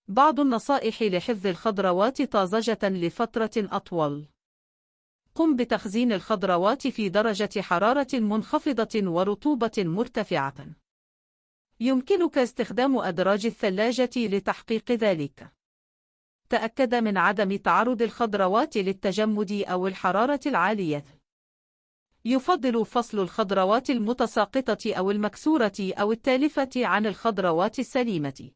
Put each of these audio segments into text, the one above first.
بعض النصائح لحفظ الخضروات طازجة لفترة أطول. قم بتخزين الخضروات في درجة حرارة منخفضة ورطوبة مرتفعة. يمكنك استخدام أدراج الثلاجة لتحقيق ذلك. تأكد من عدم تعرض الخضروات للتجمد أو الحرارة العالية. يفضل فصل الخضروات المتساقطة أو المكسورة أو التالفة عن الخضروات السليمة.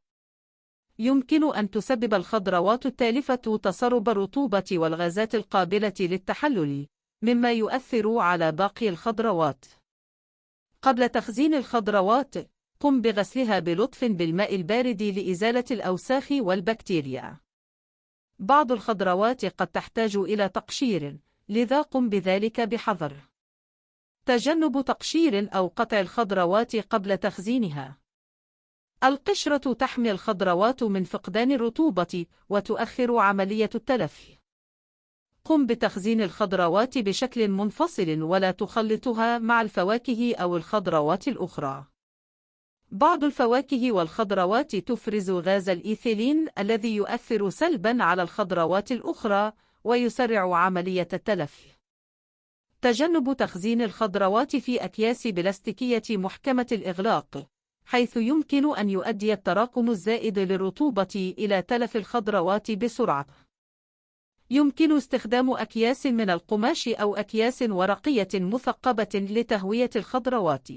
يمكن أن تسبب الخضروات التالفة تسرب الرطوبة والغازات القابلة للتحلل، مما يؤثر على باقي الخضروات. قبل تخزين الخضروات، قم بغسلها بلطف بالماء البارد لإزالة الأوساخ والبكتيريا. بعض الخضروات قد تحتاج إلى تقشير، لذا قم بذلك بحذر. تجنب تقشير أو قطع الخضروات قبل تخزينها. القشرة تحمي الخضروات من فقدان الرطوبة وتؤخر عملية التلف. قم بتخزين الخضروات بشكل منفصل ولا تخلطها مع الفواكه أو الخضروات الأخرى. بعض الفواكه والخضروات تفرز غاز الإيثيلين الذي يؤثر سلباً على الخضروات الأخرى ويسرع عملية التلف. تجنب تخزين الخضروات في أكياس بلاستيكية محكمة الإغلاق، حيث يمكن أن يؤدي التراكم الزائد للرطوبة إلى تلف الخضروات بسرعة. يمكن استخدام أكياس من القماش أو أكياس ورقية مثقبة لتهوية الخضروات.